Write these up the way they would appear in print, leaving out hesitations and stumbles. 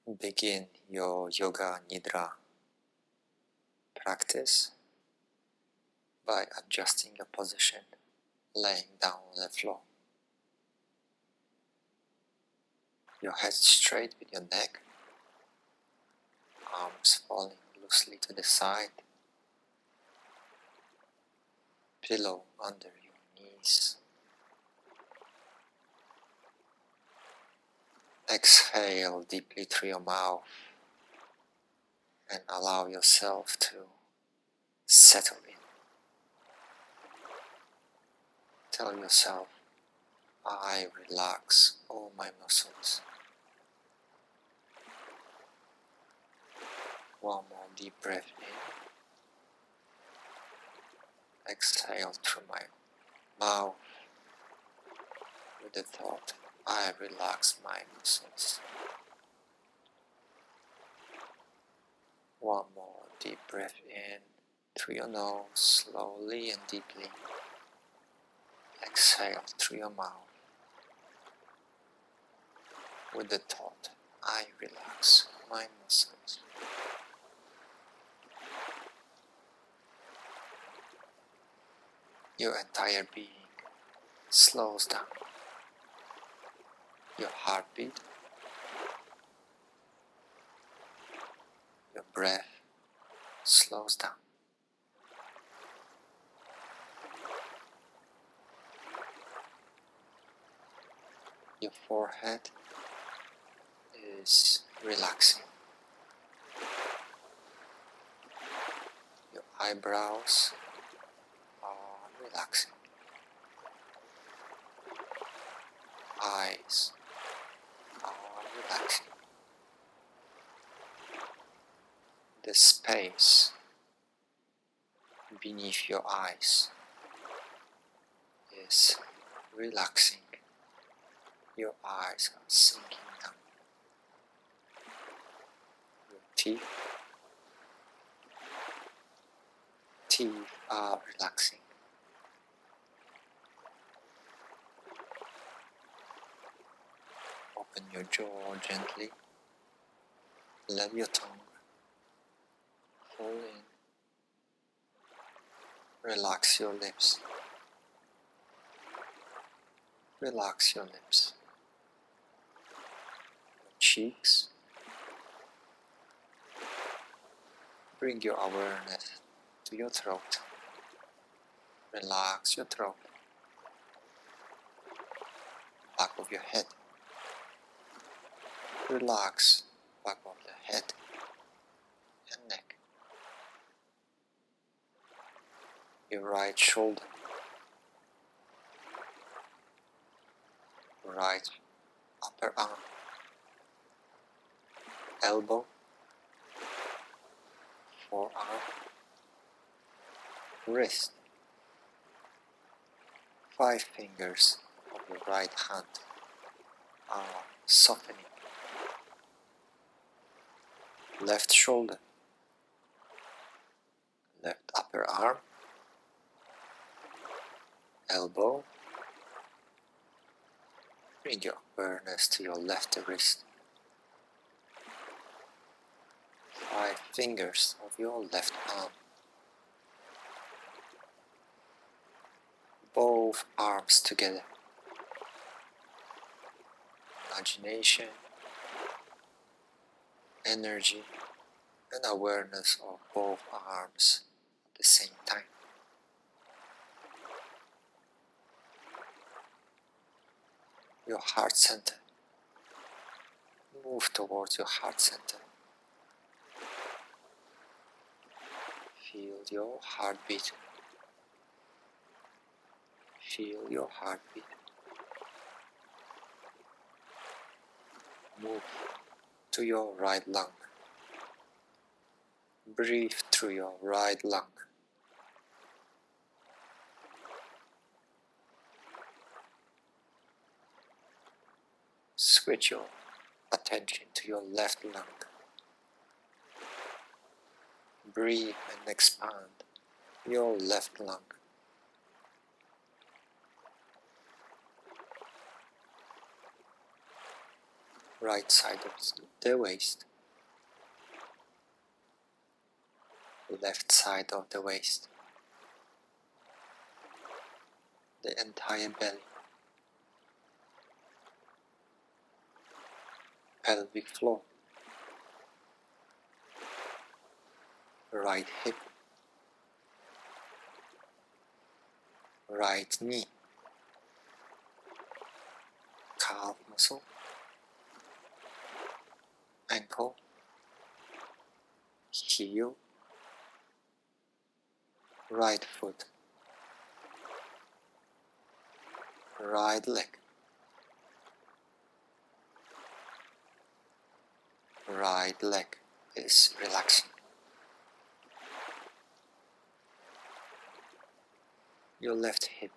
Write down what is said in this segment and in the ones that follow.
Begin your yoga Nidra practice by adjusting your position, laying down on the floor. Your head straight with your neck, arms falling loosely to the side, pillow under your knees. Exhale deeply through your mouth and allow yourself to settle in. Tell yourself, I relax all my muscles. One more deep breath in. Exhale through my mouth with the thought, I relax my muscles. One more deep breath in through your nose, slowly and deeply. Exhale through your mouth with the thought, I relax my muscles. Your entire being slows down. Your heartbeat, your breath slows down. Your forehead is relaxing. Your eyebrows are relaxing. Eyes are relaxing. The space beneath your eyes is relaxing. Your eyes are sinking down. Your teeth are relaxing. Open your jaw gently. Let your tongue fall in. Relax your lips. Relax your lips. Your cheeks. Bring your awareness to your throat. Relax your throat. Back of your head. Relax back of the head and neck. Your right shoulder. Right upper arm. Elbow. Forearm. Wrist. 5 fingers of your right hand are softening. Left shoulder. Left upper arm. Elbow. Bring your awareness to your left wrist. 5 fingers of your left arm. Both arms together. Imagination, energy, and awareness of both arms at the same time. Your heart center. Move towards your heart center. Feel your heartbeat. Feel your heartbeat. Move to your right lung. Breathe through your right lung. Switch your attention to your left lung. Breathe and expand your left lung. right side of the waist, left side of the waist, the entire belly, pelvic floor, right hip, right knee, calf muscle, ankle, heel, right foot, right leg, right leg is relaxing. Your left hip,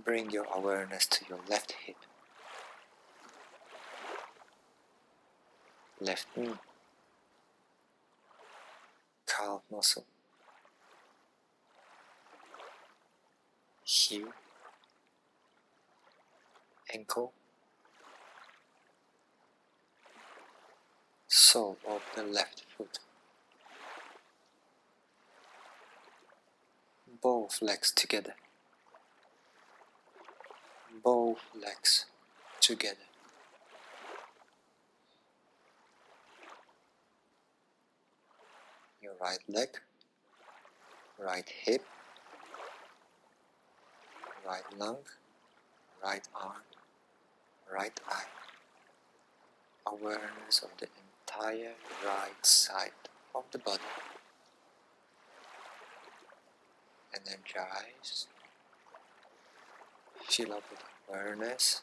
bring your awareness to your left hip, left knee, calf muscle, heel, ankle, sole of the left foot, both legs together, both legs together. Your right leg, right hip, right lung, right arm, right eye. Awareness of the entire right side of the body. Energize. Fill up with awareness.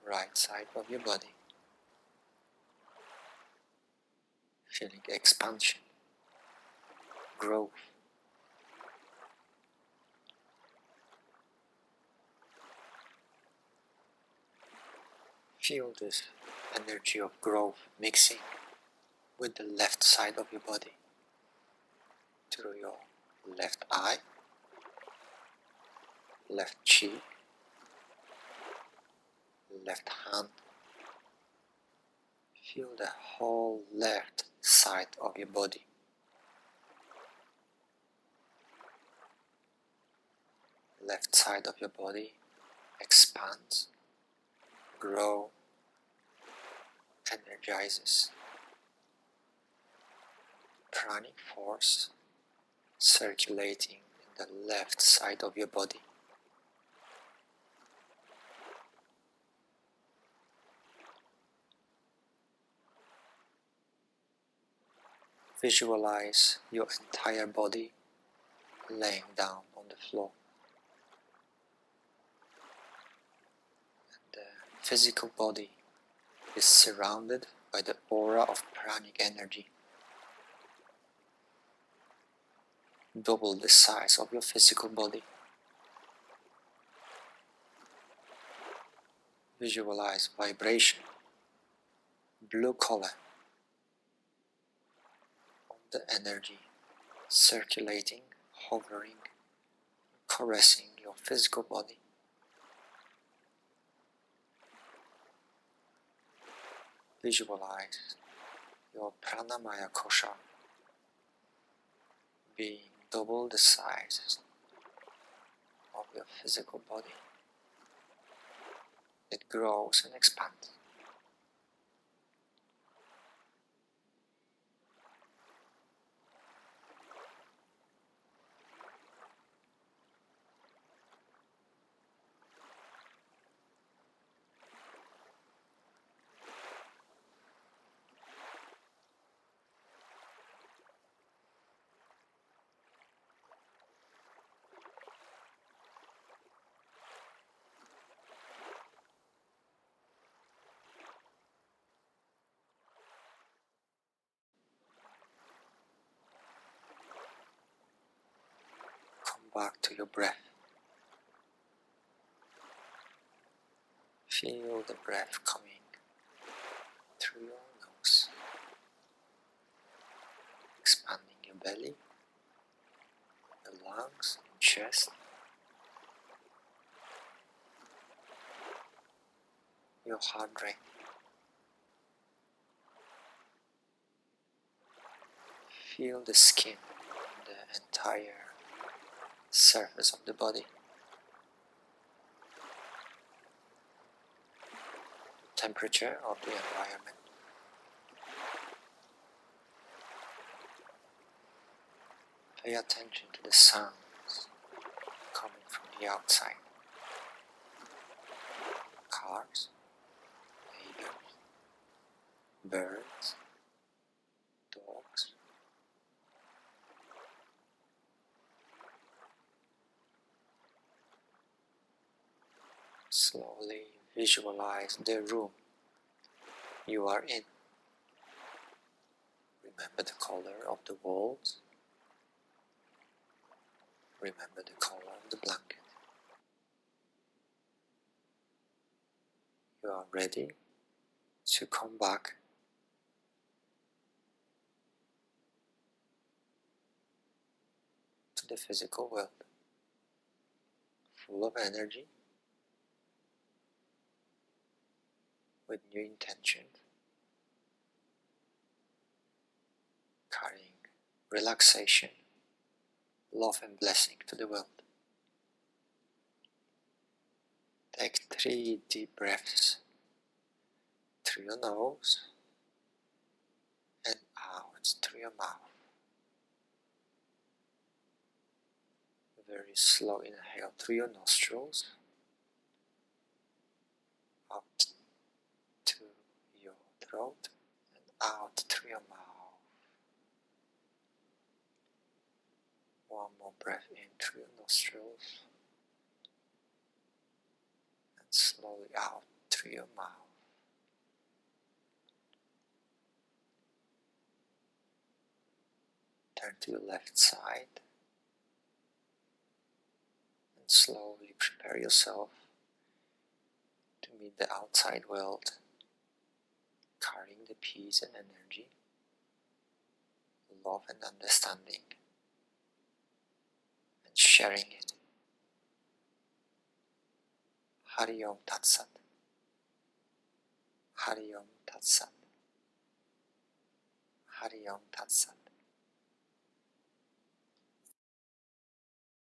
Right side of your body. Feeling expansion, growth. Feel this energy of growth mixing with the left side of your body through your left eye, left cheek, left hand. Feel the whole left side of your body. Left side of your body expands, grow, energizes. Pranic force circulating in the left side of your body. Visualize your entire body laying down on the floor. And the physical body is surrounded by the aura of pranic energy. Double the size of your physical body. Visualize vibration, blue color of the energy circulating, hovering, caressing your physical body. Visualize your pranamaya kosha being double the size of your physical body. It grows and expands. Come back to your breath. Feel the breath coming through your nose, expanding your belly, your lungs, and chest. your heart rate. Feel the skin on the entire surface of the body. Temperature of the environment. Pay attention to the sounds coming from the outside. Cars, neighbors, birds, dogs. Slowly visualize the room you are in. Remember the color of the walls. Remember the color of the blanket. You are ready to come back to the physical world, full of energy, with new intentions, carrying relaxation, love and blessing to the world. Take 3 deep breaths through your nose and out through your mouth. Very slow inhale through your nostrils, up to your throat and out through your mouth. One more breath in through your nostrils and slowly out through your mouth. Turn to your left side and slowly prepare yourself to meet the outside world, carrying the peace and energy, love and understanding, and sharing it. Hari Om Tat Sat. Hari Om Tat Sat. Hari Om Tat Sat.